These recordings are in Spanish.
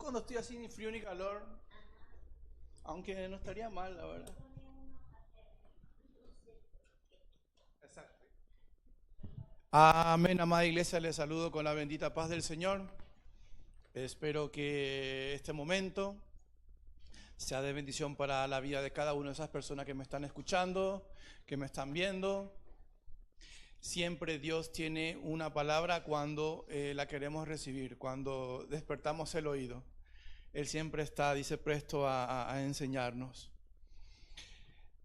cuando estoy así ni frío ni calor, aunque no estaría mal, la verdad. Exacto. Amén, amada iglesia, les saludo con la bendita paz del Señor. Espero que este momento sea de bendición para la vida de cada una de esas personas que me están escuchando, que me están viendo. Siempre Dios tiene una palabra cuando la queremos recibir, cuando despertamos el oído. Él siempre está, dice, presto a enseñarnos.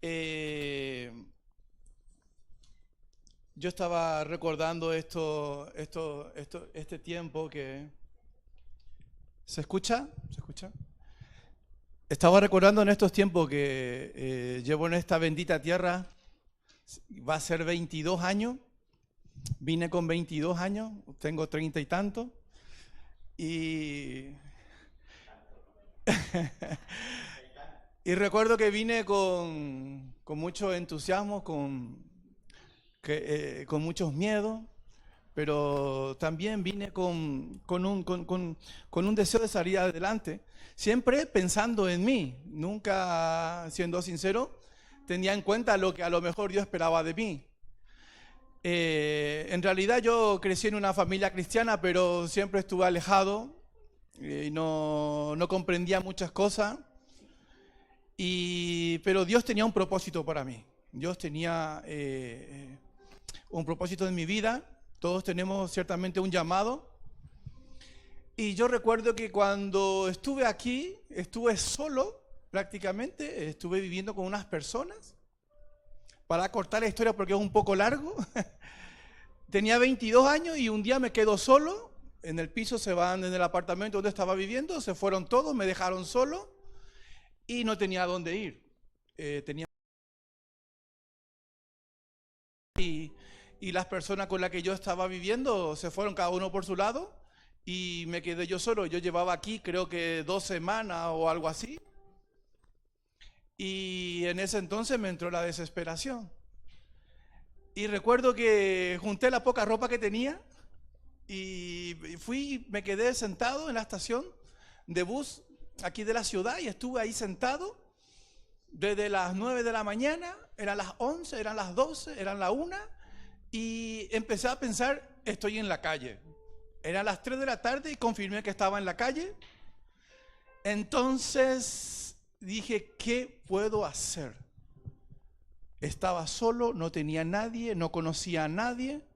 Yo estaba recordando este tiempo que... ¿Se escucha? ¿Se escucha? Estaba recordando en estos tiempos que llevo en esta bendita tierra, va a ser 22 años, vine con 22 años, tengo 30 y tanto, y recuerdo que vine con mucho entusiasmo, con muchos miedos, pero también vine con un deseo de salir adelante, siempre pensando en mí, nunca, siendo sincero, tenía en cuenta lo que a lo mejor Dios esperaba de mí. En realidad yo crecí en una familia cristiana, pero siempre estuve alejado, no comprendía muchas cosas, pero Dios tenía un propósito para mí. Dios tenía un propósito en mi vida. Todos tenemos ciertamente un llamado. Y yo recuerdo que cuando estuve aquí, estuve solo prácticamente, estuve viviendo con unas personas. Para cortar la historia porque es un poco largo, tenía 22 años y un día me quedo solo. En el piso se van en el apartamento donde estaba viviendo, se fueron todos, me dejaron solo y no tenía dónde ir. Y las personas con las que yo estaba viviendo se fueron cada uno por su lado y me quedé yo solo. Yo llevaba aquí creo que 2 semanas o algo así. Y en ese entonces me entró la desesperación. Y recuerdo que junté la poca ropa que tenía y me quedé sentado en la estación de bus aquí de la ciudad y estuve ahí sentado desde las 9 de la mañana, eran las 11, eran las 12, eran las 1 y empecé a pensar, estoy en la calle. Eran las 3 de la tarde y confirmé que estaba en la calle. Entonces dije, ¿qué puedo hacer? Estaba solo, no tenía nadie, no conocía a nadie.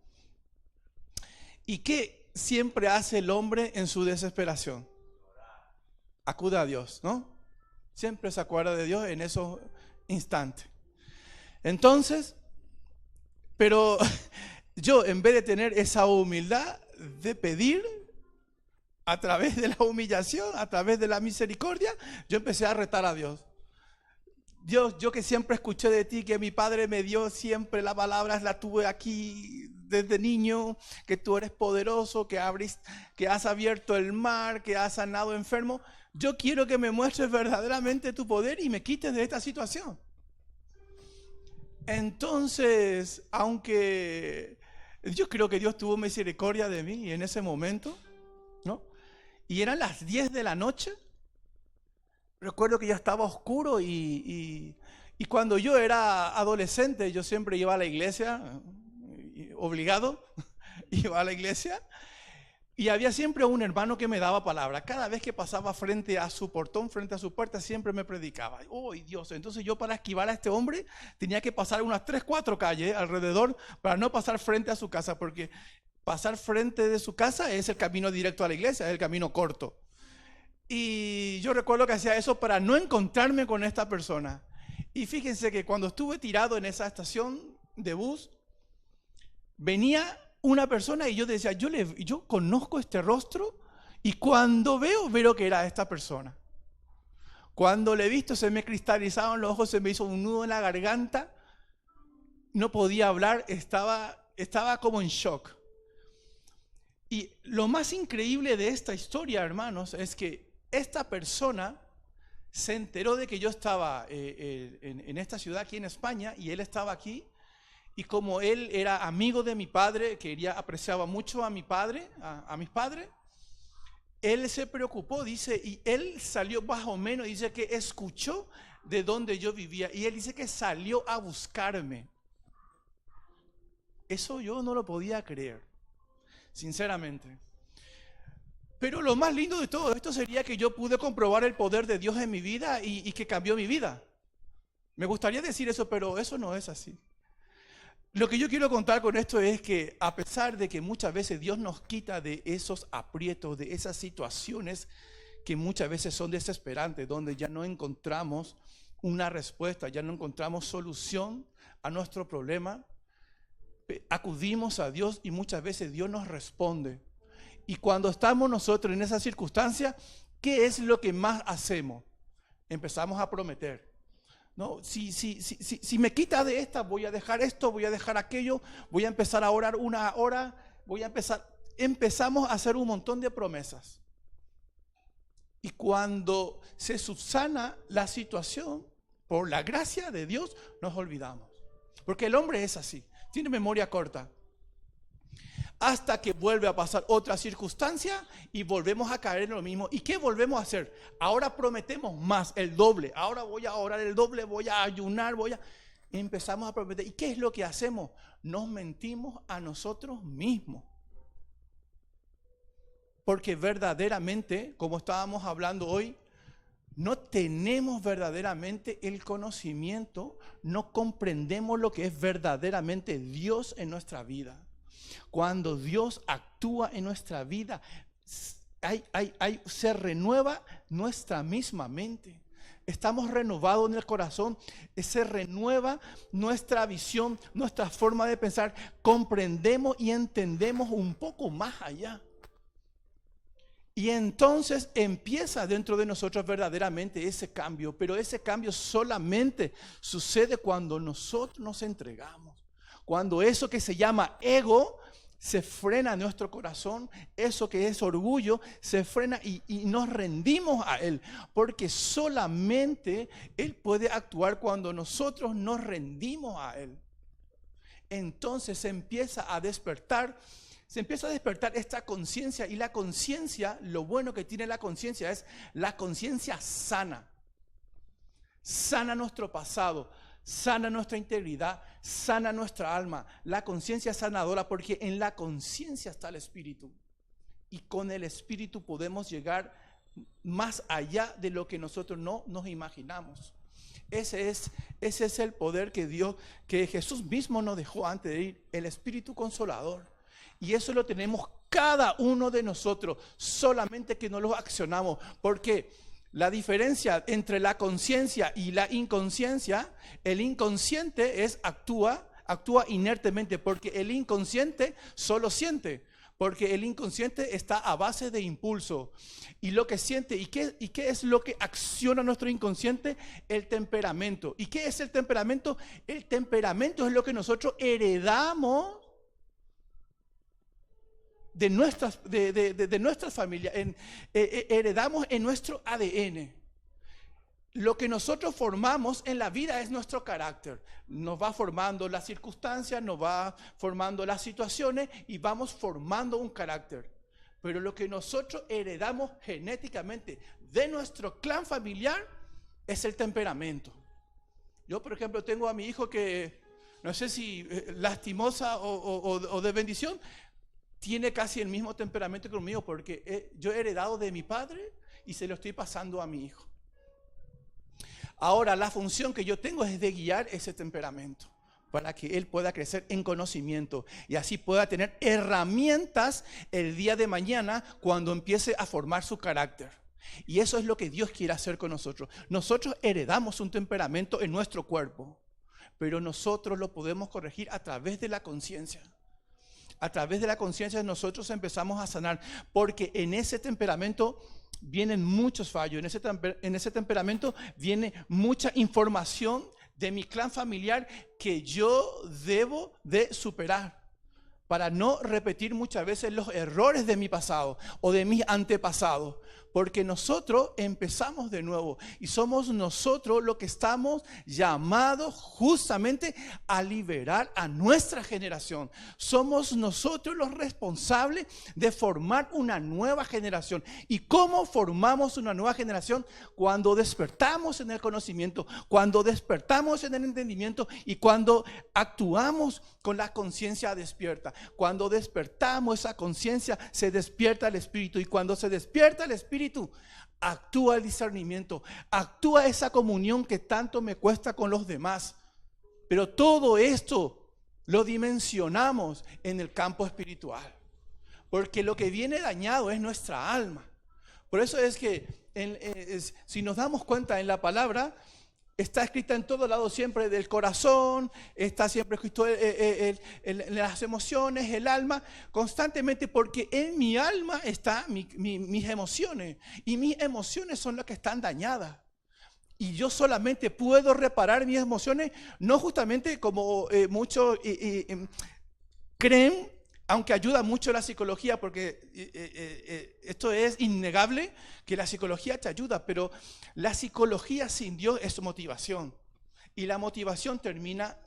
¿Y qué siempre hace el hombre en su desesperación? Acude a Dios, ¿no? Siempre se acuerda de Dios en esos instantes. Entonces, pero yo en vez de tener esa humildad de pedir a través de la humillación, a través de la misericordia, yo empecé a retar a Dios. Dios, yo que siempre escuché de ti, que mi padre me dio siempre la palabra, la tuve aquí desde niño, que tú eres poderoso, que has abierto el mar, que has sanado enfermos. Yo quiero que me muestres verdaderamente tu poder y me quites de esta situación. Entonces, aunque yo creo que Dios tuvo misericordia de mí en ese momento, ¿no? Y eran las 10 de la noche. Recuerdo que ya estaba oscuro y cuando yo era adolescente, yo siempre iba a la iglesia, obligado, iba a la iglesia, y había siempre un hermano que me daba palabra. Cada vez que pasaba frente a su portón, frente a su puerta, siempre me predicaba. ¡Oh, Dios! Entonces yo para esquivar a este hombre tenía que pasar unas 3, 4 calles alrededor para no pasar frente a su casa, porque pasar frente de su casa es el camino directo a la iglesia, es el camino corto. Y yo recuerdo que hacía eso para no encontrarme con esta persona. Y fíjense que cuando estuve tirado en esa estación de bus, venía una persona y yo decía, yo conozco este rostro, y cuando veo que era esta persona. Cuando le he visto se me cristalizaban los ojos, se me hizo un nudo en la garganta, no podía hablar, estaba como en shock. Y lo más increíble de esta historia, hermanos, es que esta persona se enteró de que yo estaba en esta ciudad aquí en España y él estaba aquí, y como él era amigo de mi padre, apreciaba mucho a mi padre, a mis padres, él se preocupó, dice, y él salió más o menos, dice que escuchó de dónde yo vivía. Y él dice que salió a buscarme. Eso yo no lo podía creer, sinceramente. Pero lo más lindo de todo esto sería que yo pude comprobar el poder de Dios en mi vida y que cambió mi vida. Me gustaría decir eso, pero eso no es así. Lo que yo quiero contar con esto es que a pesar de que muchas veces Dios nos quita de esos aprietos, de esas situaciones que muchas veces son desesperantes, donde ya no encontramos una respuesta, ya no encontramos solución a nuestro problema, acudimos a Dios y muchas veces Dios nos responde. Y cuando estamos nosotros en esa circunstancia, ¿qué es lo que más hacemos? Empezamos a prometer. No, si me quita de esta, voy a dejar esto, voy a dejar aquello, voy a empezar a orar una hora, empezamos a hacer un montón de promesas. Y cuando se subsana la situación, por la gracia de Dios, nos olvidamos. Porque el hombre es así, tiene memoria corta. Hasta que vuelve a pasar otra circunstancia y volvemos a caer en lo mismo. ¿Y qué volvemos a hacer? Ahora prometemos más, el doble. Ahora voy a orar el doble, voy a ayunar, empezamos a prometer. ¿Y qué es lo que hacemos? Nos mentimos a nosotros mismos. Porque verdaderamente, como estábamos hablando hoy, no tenemos verdaderamente el conocimiento, no comprendemos lo que es verdaderamente Dios en nuestra vida. Cuando Dios actúa en nuestra vida, se renueva nuestra misma mente. Estamos renovados en el corazón, se renueva nuestra visión, nuestra forma de pensar. Comprendemos y entendemos un poco más allá. Y entonces empieza dentro de nosotros verdaderamente ese cambio, pero ese cambio solamente sucede cuando nosotros nos entregamos. Cuando eso que se llama ego se frena en nuestro corazón, eso que es orgullo se frena y nos rendimos a Él, porque solamente Él puede actuar cuando nosotros nos rendimos a Él. Entonces se empieza a despertar esta conciencia, y la conciencia, lo bueno que tiene la conciencia es la conciencia sana. Sana nuestro pasado, sana nuestra integridad, sana nuestra alma. La conciencia sanadora, porque en la conciencia está el Espíritu. Y con el Espíritu podemos llegar más allá de lo que nosotros no nos imaginamos. Ese es el poder que Jesús mismo nos dejó antes de ir, el Espíritu Consolador. Y eso lo tenemos cada uno de nosotros, solamente que no lo accionamos. Porque la diferencia entre la conciencia y la inconsciencia, el inconsciente actúa inertemente, porque el inconsciente solo siente. Porque el inconsciente está a base de impulso. Y lo que siente, ¿y qué es lo que acciona nuestro inconsciente? El temperamento. ¿Y qué es el temperamento? El temperamento es lo que nosotros heredamos de nuestra familia, heredamos en nuestro ADN. Lo que nosotros formamos en la vida es nuestro carácter. Nos va formando las circunstancias, nos va formando las situaciones y vamos formando un carácter. Pero lo que nosotros heredamos genéticamente de nuestro clan familiar es el temperamento. Yo, por ejemplo, tengo a mi hijo que, no sé si lastimosa o de bendición, tiene casi el mismo temperamento que el mío, porque yo he heredado de mi padre y se lo estoy pasando a mi hijo. Ahora, la función que yo tengo es de guiar ese temperamento para que él pueda crecer en conocimiento y así pueda tener herramientas el día de mañana cuando empiece a formar su carácter. Y eso es lo que Dios quiere hacer con nosotros. Nosotros heredamos un temperamento en nuestro cuerpo, pero nosotros lo podemos corregir a través de la conciencia. A través de la conciencia nosotros empezamos a sanar, porque en ese temperamento vienen muchos fallos, en ese temperamento viene mucha información de mi clan familiar que yo debo de superar para no repetir muchas veces los errores de mi pasado o de mis antepasados, porque nosotros empezamos de nuevo y somos nosotros los que estamos llamados justamente a liberar a nuestra generación. Somos nosotros los responsables de formar una nueva generación. ¿Y cómo formamos una nueva generación? Cuando despertamos en el conocimiento, cuando despertamos en el entendimiento y cuando actuamos con la conciencia despierta. Cuando despertamos esa conciencia, se despierta el espíritu, y cuando se despierta el espíritu, actúa el discernimiento, actúa esa comunión que tanto me cuesta con los demás. Pero todo esto lo dimensionamos en el campo espiritual, porque lo que viene dañado es nuestra alma. Por eso es que si nos damos cuenta en la palabra, está escrita en todos lados siempre del corazón, está siempre escrito en las emociones, el alma, constantemente, porque en mi alma están mis emociones, y mis emociones son las que están dañadas. Y yo solamente puedo reparar mis emociones, no justamente como muchos creen, aunque ayuda mucho la psicología, porque esto es innegable, que la psicología te ayuda, pero la psicología sin Dios es motivación. Y la motivación termina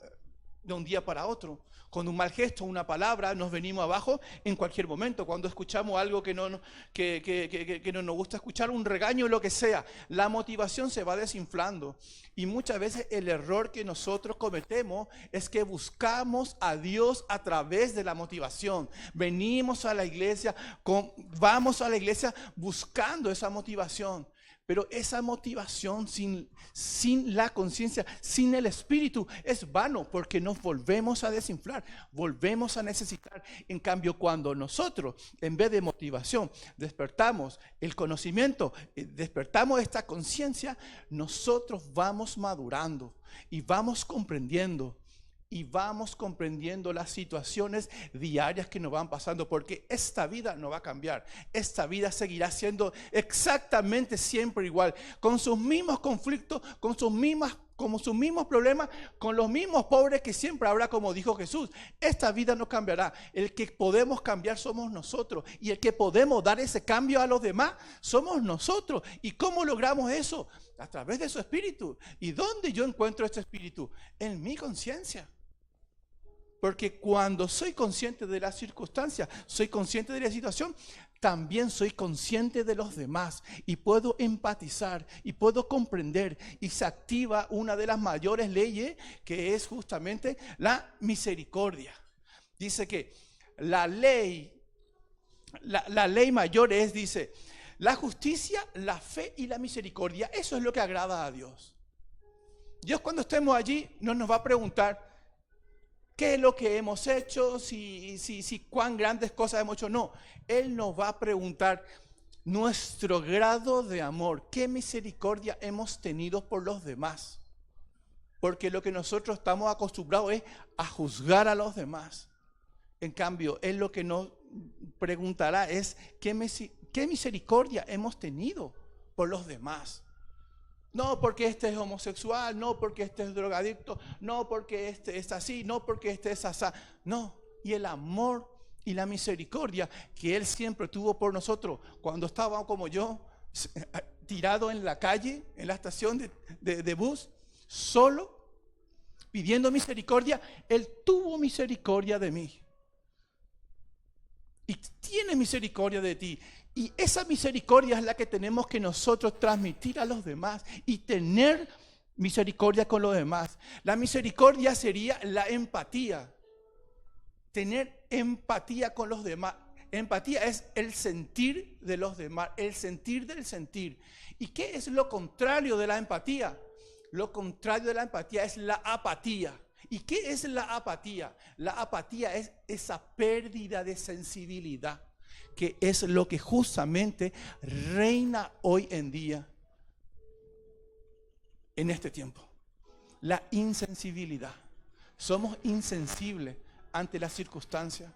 de un día para otro. Con un mal gesto, una palabra, nos venimos abajo en cualquier momento. Cuando escuchamos algo que no nos gusta escuchar, un regaño, lo que sea, la motivación se va desinflando. Y muchas veces el error que nosotros cometemos es que buscamos a Dios a través de la motivación. Venimos a la iglesia, vamos a la iglesia buscando esa motivación. Pero esa motivación sin la conciencia, sin el espíritu, es vano, porque nos volvemos a desinflar, volvemos a necesitar. En cambio, cuando nosotros, en vez de motivación, despertamos el conocimiento, despertamos esta conciencia, nosotros vamos madurando y vamos comprendiendo. Y vamos comprendiendo las situaciones diarias que nos van pasando, porque esta vida no va a cambiar. Esta vida seguirá siendo exactamente siempre igual, con sus mismos conflictos, con sus mismos problemas, con los mismos pobres que siempre habrá, como dijo Jesús. Esta vida no cambiará. El que podemos cambiar somos nosotros, y el que podemos dar ese cambio a los demás somos nosotros. ¿Y cómo logramos eso? A través de su espíritu. ¿Y dónde yo encuentro este espíritu? En mi conciencia. Porque cuando soy consciente de las circunstancias, soy consciente de la situación, también soy consciente de los demás y puedo empatizar y puedo comprender, y se activa una de las mayores leyes, que es justamente la misericordia. Dice que la ley mayor dice, la justicia, la fe y la misericordia. Eso es lo que agrada a Dios. Dios, cuando estemos allí, no nos va a preguntar qué es lo que hemos hecho, si cuán grandes cosas hemos hecho. No, Él nos va a preguntar nuestro grado de amor, qué misericordia hemos tenido por los demás. Porque lo que nosotros estamos acostumbrados es a juzgar a los demás. En cambio, Él lo que nos preguntará es qué misericordia hemos tenido por los demás. No porque este es homosexual, no porque este es drogadicto, no porque este es así, no porque este es así. No, y el amor y la misericordia que Él siempre tuvo por nosotros cuando estaba como yo, tirado en la calle, en la estación de bus, solo, pidiendo misericordia. Él tuvo misericordia de mí. Y tiene misericordia de ti. Y esa misericordia es la que tenemos que nosotros transmitir a los demás y tener misericordia con los demás. La misericordia sería la empatía. Tener empatía con los demás. Empatía es el sentir de los demás, el sentir del sentir. ¿Y qué es lo contrario de la empatía? Lo contrario de la empatía es la apatía. ¿Y qué es la apatía? La apatía es esa pérdida de sensibilidad, que es lo que justamente reina hoy en día, en este tiempo. La insensibilidad. Somos insensibles ante las circunstancias.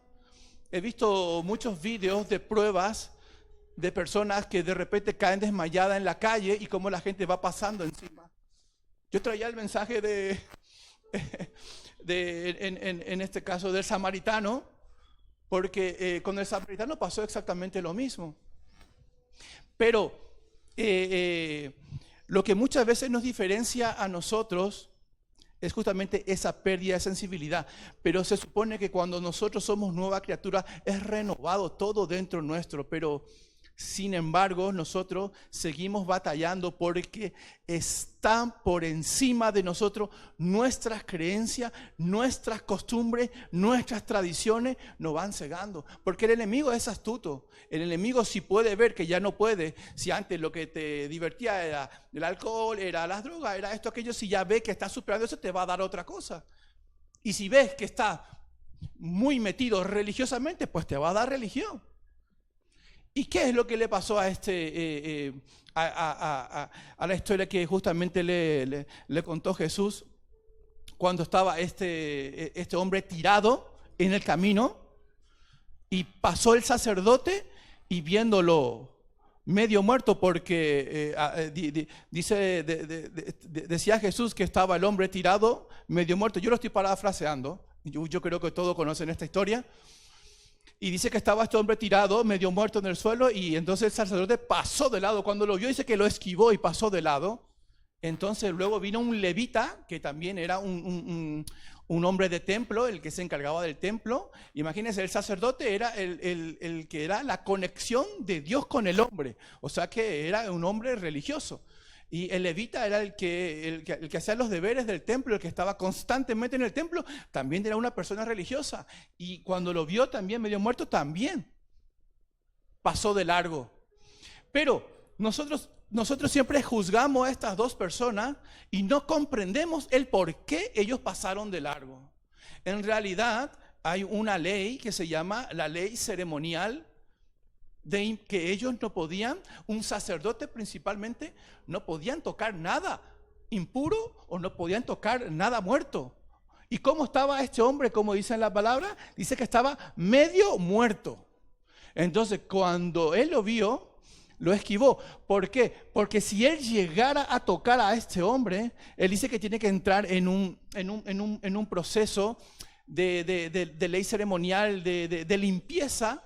He visto muchos videos de pruebas de personas que de repente caen desmayadas en la calle y cómo la gente va pasando encima. Yo traía el mensaje en este caso del samaritano, porque con el samaritano pasó exactamente lo mismo. Pero lo que muchas veces nos diferencia a nosotros es justamente esa pérdida de sensibilidad. Pero se supone que cuando nosotros somos nueva criatura es renovado todo dentro nuestro, pero sin embargo nosotros seguimos batallando porque están por encima de nosotros nuestras creencias, nuestras costumbres, nuestras tradiciones nos van cegando. Porque el enemigo es astuto. El enemigo si puede ver que ya no puede, si antes lo que te divertía era el alcohol, era las drogas, era esto, aquello, si ya ve que está superando eso te va a dar otra cosa. Y si ves que está muy metido religiosamente, pues te va a dar religión. ¿Y qué es lo que le pasó a a la historia que justamente le contó Jesús cuando estaba este hombre tirado en el camino y pasó el sacerdote y viéndolo medio muerto porque decía Jesús que estaba el hombre tirado medio muerto? Yo lo estoy parafraseando, yo creo que todos conocen esta historia. Y dice que estaba este hombre tirado, medio muerto en el suelo, y entonces el sacerdote pasó de lado. Cuando lo vio, dice que lo esquivó y pasó de lado. Entonces luego vino un levita, que también era un hombre de templo, el que se encargaba del templo. Imagínense, el sacerdote era el que era la conexión de Dios con el hombre. O sea que era un hombre religioso. Y el levita era el que hacía los deberes del templo, el que estaba constantemente en el templo, también era una persona religiosa. Y cuando lo vio también medio muerto, también pasó de largo. Pero nosotros siempre juzgamos a estas dos personas y no comprendemos el por qué ellos pasaron de largo. En realidad hay una ley que se llama la ley ceremonial, de que ellos no podían, un sacerdote principalmente, no podían tocar nada impuro o no podían tocar nada muerto. ¿Y cómo estaba este hombre? Como dice en la palabra, dice que estaba medio muerto. Entonces cuando él lo vio, lo esquivó. ¿Por qué? Porque si él llegara a tocar a este hombre, él dice que tiene que entrar en un proceso de ley ceremonial, de limpieza,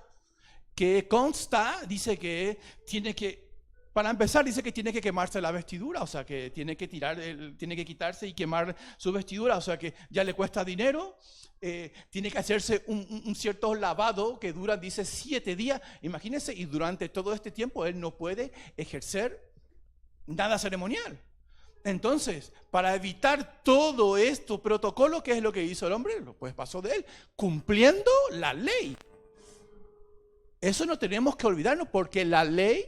que consta, dice que tiene que, para empezar, dice que tiene que quemarse la vestidura, o sea que tiene que tiene que quitarse y quemar su vestidura, o sea que ya le cuesta dinero, tiene que hacerse un cierto lavado que dura, dice, 7 días, imagínense, y durante todo este tiempo él no puede ejercer nada ceremonial. Entonces, para evitar todo esto protocolo, ¿qué es lo que hizo el hombre? Pues pasó de él, cumpliendo la ley. Eso no tenemos que olvidarnos porque la ley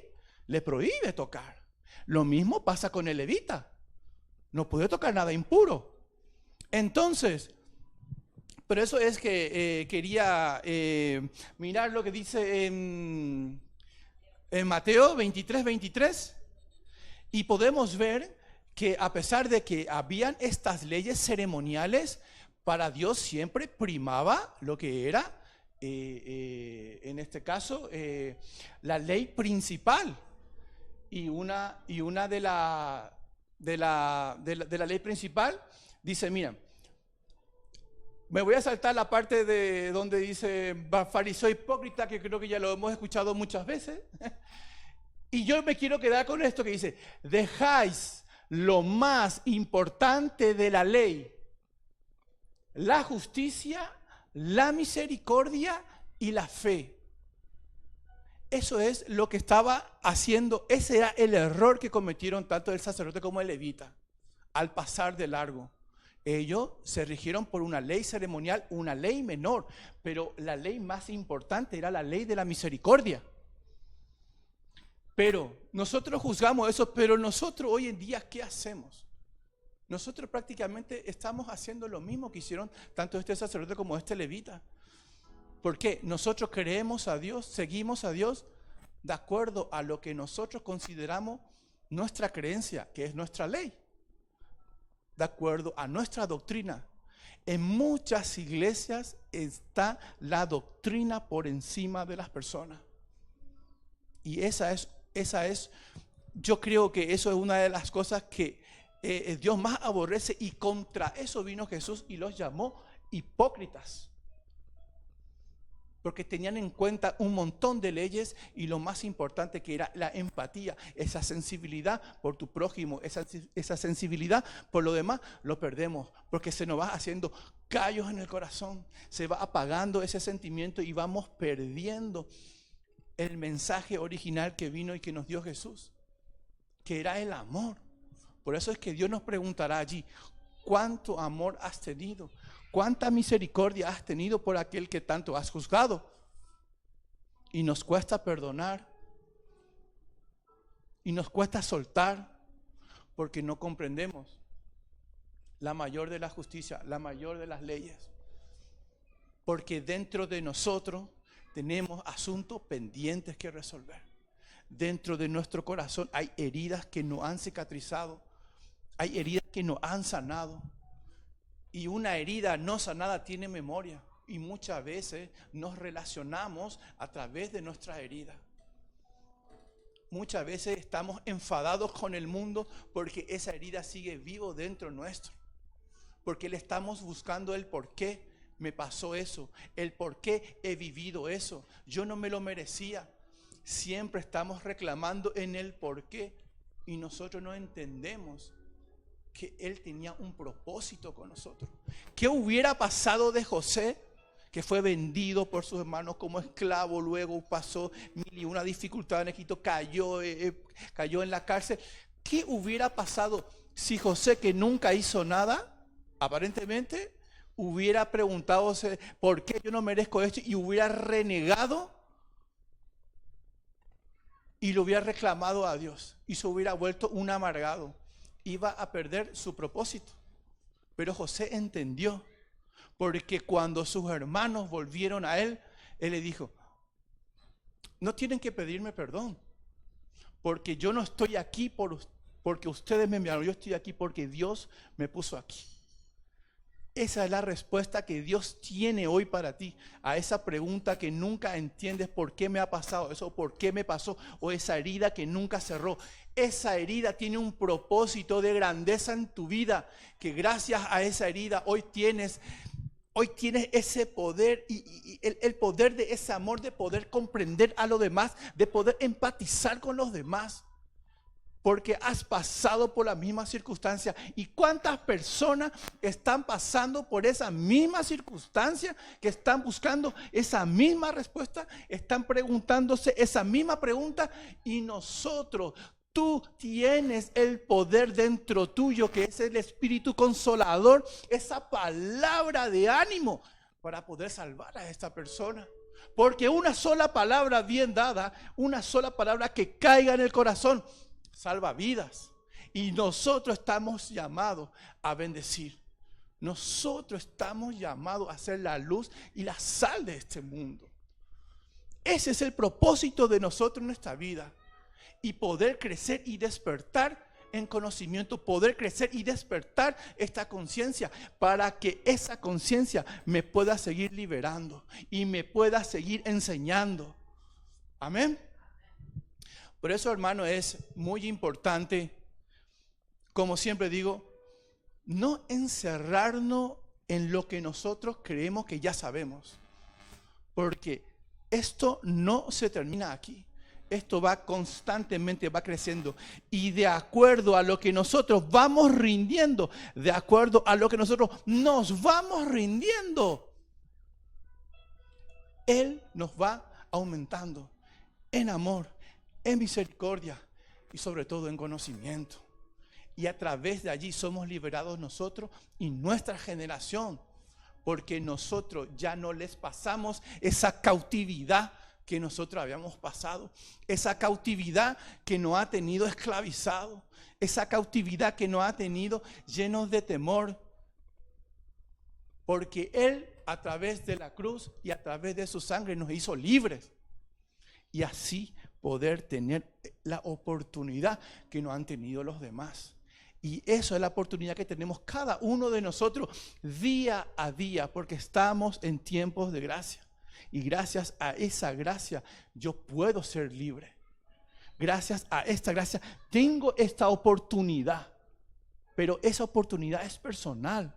le prohíbe tocar. Lo mismo pasa con el levita. No puede tocar nada impuro. Entonces, pero eso es que quería mirar lo que dice en Mateo 23:23. Y podemos ver que a pesar de que habían estas leyes ceremoniales, para Dios siempre primaba lo que era en este caso, la ley principal y una de la ley principal dice, mira, me voy a saltar la parte de donde dice fariseo hipócrita, que creo que ya lo hemos escuchado muchas veces, y yo me quiero quedar con esto que dice, dejáis lo más importante de la ley, la justicia, la misericordia y la fe. Eso es lo que estaba haciendo, ese era el error que cometieron tanto el sacerdote como el levita al pasar de largo. Ellos se rigieron por una ley ceremonial, una ley menor, pero la ley más importante era la ley de la misericordia. Pero nosotros juzgamos eso, pero nosotros hoy en día, ¿qué hacemos? Nosotros prácticamente estamos haciendo lo mismo que hicieron tanto este sacerdote como este levita. ¿Por qué? Nosotros creemos a Dios, seguimos a Dios de acuerdo a lo que nosotros consideramos nuestra creencia, que es nuestra ley, de acuerdo a nuestra doctrina. En muchas iglesias está la doctrina por encima de las personas. Y esa es, yo creo que eso es una de las cosas que Dios más aborrece, y contra eso vino Jesús y los llamó hipócritas. porque tenían en cuenta un montón de leyes y lo más importante que era la empatía, esa sensibilidad por tu prójimo, esa sensibilidad por lo demás, lo perdemos porque se nos va haciendo callos en el corazón, se va apagando ese sentimiento y vamos perdiendo el mensaje original que vino y que nos dio Jesús, que era el amor. Por eso es que Dios nos preguntará allí, ¿cuánto amor has tenido? ¿Cuánta misericordia has tenido por aquel que tanto has juzgado? Y nos cuesta perdonar. Y nos cuesta soltar porque no comprendemos la mayor de la justicia, la mayor de las leyes. Porque dentro de nosotros tenemos asuntos pendientes que resolver. Dentro de nuestro corazón hay heridas que no han cicatrizado. Hay heridas que no han sanado. Y una herida no sanada tiene memoria. Y muchas veces nos relacionamos a través de nuestras heridas. Muchas veces estamos enfadados con el mundo porque esa herida sigue vivo dentro nuestro. Porque le estamos buscando el por qué me pasó eso. El por qué he vivido eso. Yo no me lo merecía. Siempre estamos reclamando en el por qué. Y nosotros no entendemos que Él tenía un propósito con nosotros. ¿Qué hubiera pasado de José, que fue vendido por sus hermanos como esclavo, luego pasó mil y una dificultad en Egipto, cayó en la cárcel? ¿Qué hubiera pasado si José, que nunca hizo nada, aparentemente, hubiera preguntado por qué yo no merezco esto y hubiera renegado y lo hubiera reclamado a Dios y se hubiera vuelto un amargado? Iba a perder su propósito. Pero José entendió, porque cuando sus hermanos volvieron a él, él le dijo, no tienen que pedirme perdón, porque yo no estoy aquí porque ustedes me enviaron, yo estoy aquí porque Dios me puso aquí. Esa es la respuesta que Dios tiene hoy para ti a esa pregunta que nunca entiendes por qué me ha pasado eso, por qué me pasó, o esa herida que nunca cerró. Esa herida tiene un propósito de grandeza en tu vida, que gracias a esa herida hoy tienes ese poder y el poder de ese amor, de poder comprender a los demás, de poder empatizar con los demás. Porque has pasado por la misma circunstancia. ¿Y cuántas personas están pasando por esa misma circunstancia, que están buscando esa misma respuesta, están preguntándose esa misma pregunta? Y nosotros, tú tienes el poder dentro tuyo, que es el Espíritu Consolador, esa palabra de ánimo para poder salvar a esta persona. Porque una sola palabra bien dada, una sola palabra que caiga en el corazón, salva vidas. Y nosotros estamos llamados a bendecir. Nosotros estamos llamados a ser la luz y la sal de este mundo. Ese es el propósito de nosotros en nuestra vida. Y poder crecer y despertar en conocimiento, poder crecer y despertar esta conciencia, para que esa conciencia me pueda seguir liberando y me pueda seguir enseñando. Amén. Por eso, hermano, es muy importante, como siempre digo, no encerrarnos en lo que nosotros creemos que ya sabemos. Porque esto no se termina aquí. Esto va constantemente, va creciendo. Y de acuerdo a lo que nosotros vamos rindiendo, de acuerdo a lo que nosotros nos vamos rindiendo, Él nos va aumentando en amor, en misericordia y sobre todo en conocimiento. Y a través de allí somos liberados nosotros y nuestra generación, porque nosotros ya no les pasamos esa cautividad que nosotros habíamos pasado, esa cautividad que nos ha tenido esclavizados, esa cautividad que nos ha tenido llenos de temor, porque Él a través de la cruz y a través de su sangre nos hizo libres. Y así poder tener la oportunidad que no han tenido los demás. Y eso es la oportunidad que tenemos cada uno de nosotros día a día, porque estamos en tiempos de gracia. Y gracias a esa gracia yo puedo ser libre. Gracias a esta gracia tengo esta oportunidad. Pero esa oportunidad es personal.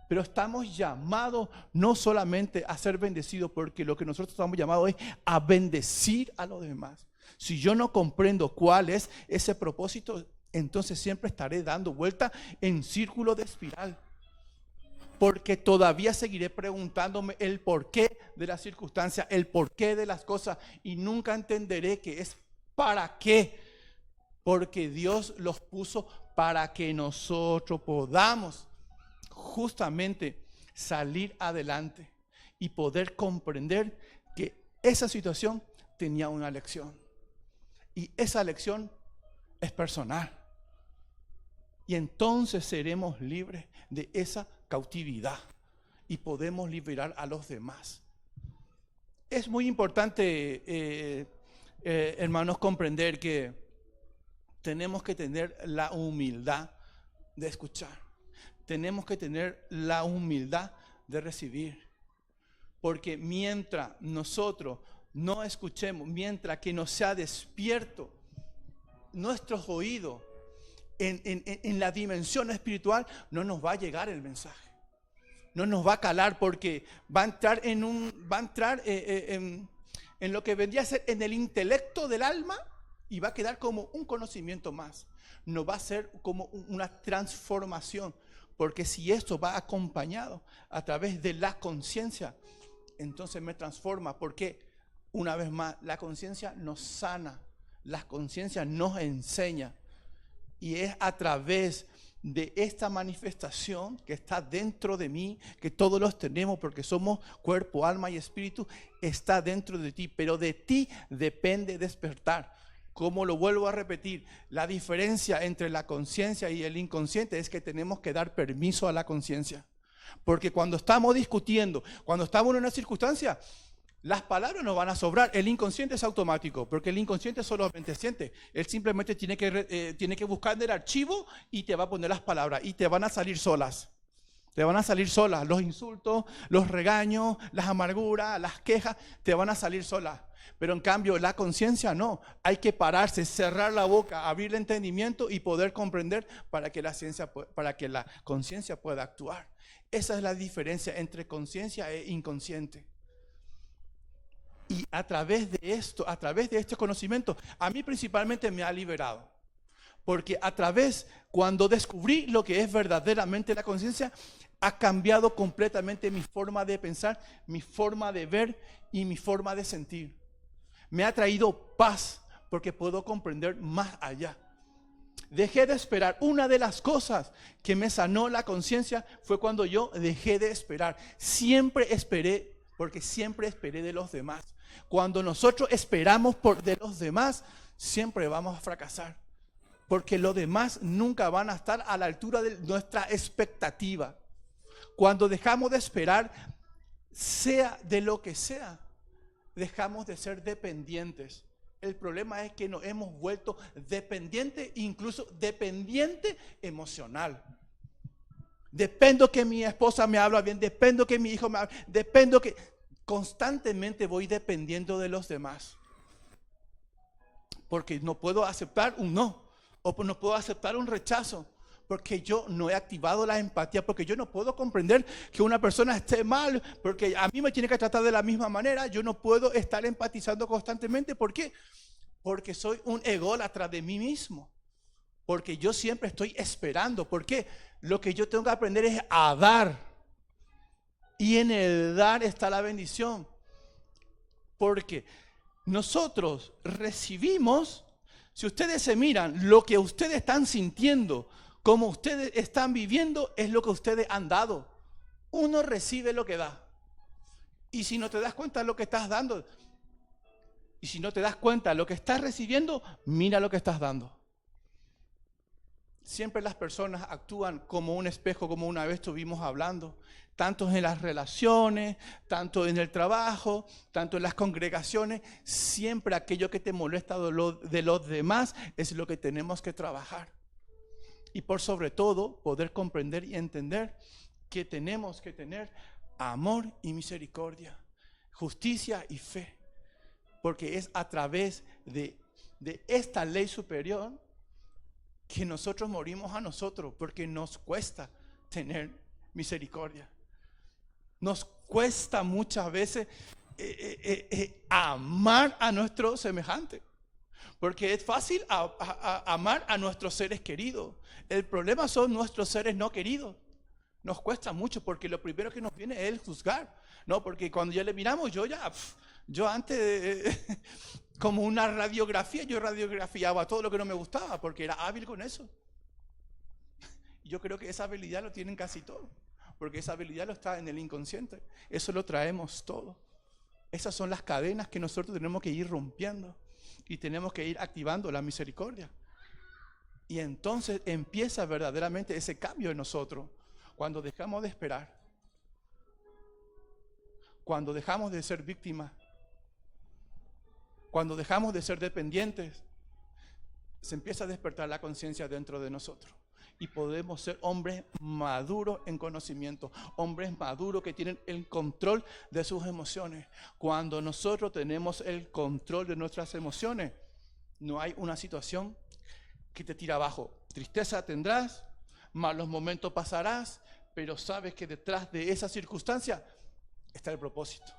Pero estamos llamados no solamente a ser bendecidos, porque lo que nosotros estamos llamados es a bendecir a los demás. Si yo no comprendo cuál es ese propósito, entonces siempre estaré dando vuelta en círculo de espiral. Porque todavía seguiré preguntándome el porqué de las circunstancias, el porqué de las cosas, y nunca entenderé que es para qué. Porque Dios los puso para que nosotros podamos justamente salir adelante y poder comprender que esa situación tenía una lección. Y esa lección es personal. Y entonces seremos libres de esa cautividad y podemos liberar a los demás. Es muy importante, hermanos, comprender que tenemos que tener la humildad de escuchar. Tenemos que tener la humildad de recibir. Porque mientras nosotros no escuchemos, mientras que no sea despierto nuestros oídos en la dimensión espiritual, no nos va a llegar el mensaje. No nos va a calar, porque va a entrar en lo que vendría a ser en el intelecto del alma y va a quedar como un conocimiento más. No va a ser como una transformación, porque si esto va acompañado a través de la conciencia, entonces me transforma, porque una vez más la conciencia nos sana, la conciencia nos enseña, y es a través de esta manifestación que está dentro de mí, que todos los tenemos porque somos cuerpo, alma y espíritu, está dentro de ti, pero de ti depende despertar. Como lo vuelvo a repetir, la diferencia entre la conciencia y el inconsciente es que tenemos que dar permiso a la conciencia. Porque cuando estamos discutiendo, cuando estamos en una circunstancia, las palabras nos van a sobrar. El inconsciente es automático, porque el inconsciente solamente siente. Él simplemente tiene que buscar en el archivo y te va a poner las palabras y te van a salir solas. Te van a salir solas. Los insultos, los regaños, las amarguras, las quejas, te van a salir solas. Pero en cambio la conciencia no. Hay que pararse, cerrar la boca, abrir el entendimiento y poder comprender para que la conciencia pueda actuar. Esa es la diferencia entre conciencia e inconsciente. Y a través de esto, a través de este conocimiento, a mí principalmente me ha liberado. Porque cuando descubrí lo que es verdaderamente la conciencia, ha cambiado completamente mi forma de pensar, mi forma de ver y mi forma de sentir. Me ha traído paz, porque puedo comprender más allá. Dejé de esperar. Una de las cosas que me sanó la conciencia fue cuando yo dejé de esperar. Siempre esperé, porque siempre esperé de los demás. Cuando nosotros esperamos de los demás, siempre vamos a fracasar. Porque los demás nunca van a estar a la altura de nuestra expectativa. Cuando dejamos de esperar, sea de lo que sea, dejamos de ser dependientes. El problema es que nos hemos vuelto dependientes, incluso dependiente emocional. Dependo que mi esposa me habla bien, dependo que mi hijo me habla, dependo que constantemente voy dependiendo de los demás. Porque no puedo aceptar un no, o no puedo aceptar un rechazo, porque yo no he activado la empatía, porque yo no puedo comprender que una persona esté mal, porque a mí me tiene que tratar de la misma manera. Yo no puedo estar empatizando constantemente. ¿Por qué? Porque soy un ególatra de mí mismo, porque yo siempre estoy esperando. ¿Por qué? Lo que yo tengo que aprender es a dar, y en el dar está la bendición, porque nosotros recibimos. Si ustedes se miran, lo que ustedes están sintiendo, como ustedes están viviendo, es lo que ustedes han dado. Uno recibe lo que da. Y si no te das cuenta de lo que estás dando, y si no te das cuenta de lo que estás recibiendo, mira lo que estás dando. Siempre las personas actúan como un espejo, como una vez estuvimos hablando, tanto en las relaciones, tanto en el trabajo, tanto en las congregaciones. Siempre aquello que te molesta de los demás es lo que tenemos que trabajar. Y por sobre todo, poder comprender y entender que tenemos que tener amor y misericordia, justicia y fe. Porque es a través de esta ley superior que nosotros morimos a nosotros, porque nos cuesta tener misericordia. Nos cuesta muchas veces amar a nuestro semejante. Porque es fácil amar a nuestros seres queridos. El problema son nuestros seres no queridos. Nos cuesta mucho porque lo primero que nos viene es el juzgar. No, porque cuando ya le miramos, yo antes, como una radiografía, yo radiografiaba todo lo que no me gustaba porque era hábil con eso. Y yo creo que esa habilidad lo tienen casi todos. Porque esa habilidad lo está en el inconsciente. Eso lo traemos todo. Esas son las cadenas que nosotros tenemos que ir rompiendo. Y tenemos que ir activando la misericordia. Y entonces empieza verdaderamente ese cambio en nosotros. Cuando dejamos de esperar. Cuando dejamos de ser víctimas. Cuando dejamos de ser dependientes. Se empieza a despertar la conciencia dentro de nosotros. Y podemos ser hombres maduros en conocimiento, hombres maduros que tienen el control de sus emociones. Cuando nosotros tenemos el control de nuestras emociones, no hay una situación que te tira abajo. Tristeza tendrás, malos momentos pasarás, pero sabes que detrás de esa circunstancia está el propósito.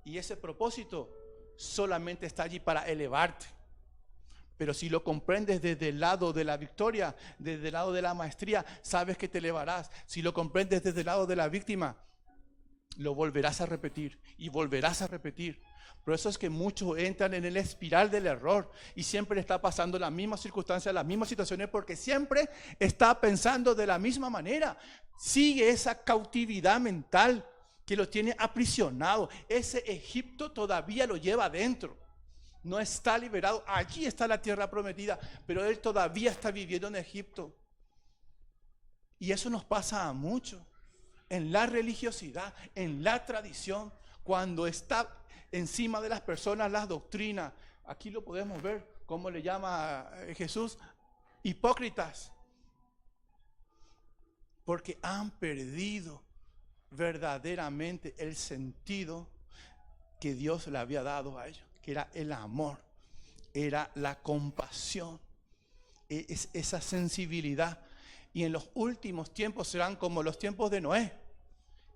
Y ese propósito solamente está allí para elevarte. Pero si lo comprendes desde el lado de la victoria, desde el lado de la maestría, sabes que te elevarás. Si lo comprendes desde el lado de la víctima, lo volverás a repetir y volverás a repetir. Por eso es que muchos entran en el espiral del error y siempre le está pasando la misma circunstancia, las mismas situaciones, porque siempre está pensando de la misma manera. Sigue esa cautividad mental que lo tiene aprisionado. Ese Egipto todavía lo lleva adentro. No está liberado. Allí está la tierra prometida, pero él todavía está viviendo en Egipto. Y eso nos pasa a muchos. En la religiosidad, en la tradición, cuando está encima de las personas las doctrinas. Aquí lo podemos ver, cómo le llama Jesús, hipócritas. Porque han perdido verdaderamente el sentido que Dios le había dado a ellos. Que era el amor, era la compasión, es esa sensibilidad. Y en los últimos tiempos serán como los tiempos de Noé.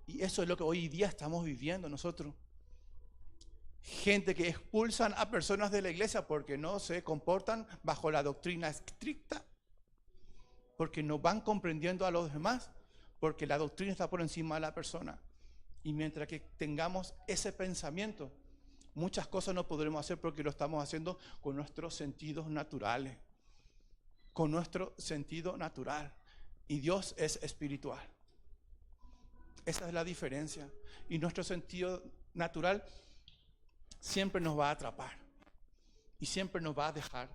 Y eso es lo que hoy día estamos viviendo nosotros. Gente que expulsan a personas de la iglesia porque no se comportan bajo la doctrina estricta, porque no van comprendiendo a los demás, porque la doctrina está por encima de la persona. Y mientras que tengamos ese pensamiento, muchas cosas no podremos hacer porque lo estamos haciendo con nuestros sentidos naturales. Con nuestro sentido natural. Y Dios es espiritual. Esa es la diferencia. Y nuestro sentido natural siempre nos va a atrapar. Y siempre nos va a dejar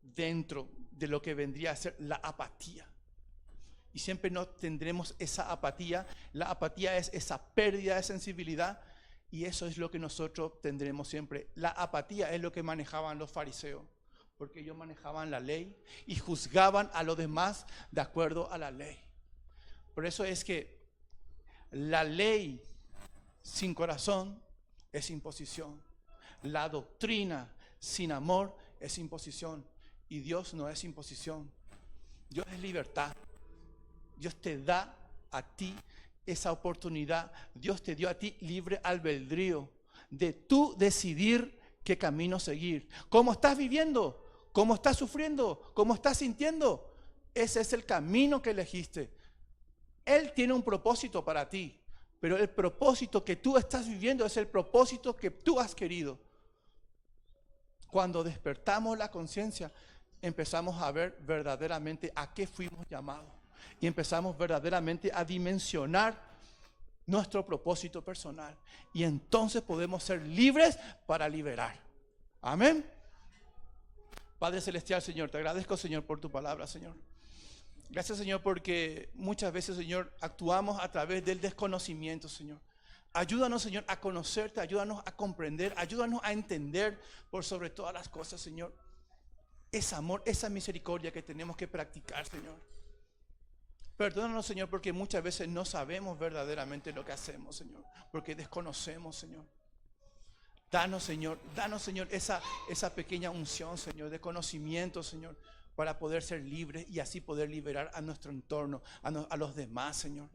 dentro de lo que vendría a ser la apatía. Y siempre no tendremos esa apatía. La apatía es esa pérdida de sensibilidad. Y eso es lo que nosotros tendremos siempre. La apatía es lo que manejaban los fariseos, porque ellos manejaban la ley y juzgaban a los demás de acuerdo a la ley. Por eso es que la ley sin corazón es imposición. La doctrina sin amor es imposición. Y Dios no es imposición. Dios es libertad. Dios te da a ti esa oportunidad. Dios te dio a ti libre albedrío de tú decidir qué camino seguir. ¿Cómo estás viviendo? ¿Cómo estás sufriendo? ¿Cómo estás sintiendo? Ese es el camino que elegiste. Él tiene un propósito para ti, pero el propósito que tú estás viviendo es el propósito que tú has querido. Cuando despertamos la conciencia, empezamos a ver verdaderamente a qué fuimos llamados. Y empezamos verdaderamente a dimensionar nuestro propósito personal. Y entonces podemos ser libres para liberar. Amén. Padre Celestial, Señor, te agradezco, Señor, por tu palabra, Señor. Gracias, Señor, porque muchas veces, Señor, actuamos a través del desconocimiento, Señor. Ayúdanos, Señor, a conocerte, ayúdanos a comprender, ayúdanos a entender por sobre todas las cosas, Señor. Ese amor, esa misericordia que tenemos que practicar, Señor. Perdónanos, Señor, porque muchas veces no sabemos verdaderamente lo que hacemos, Señor, porque desconocemos, Señor. Danos, Señor, esa pequeña unción, Señor, de conocimiento, Señor, para poder ser libres y así poder liberar a nuestro entorno, a los demás, Señor.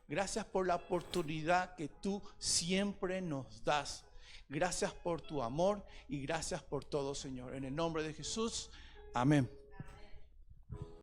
Gracias por la oportunidad que tú siempre nos das. Gracias por tu amor y gracias por todo, Señor. En el nombre de Jesús, amén.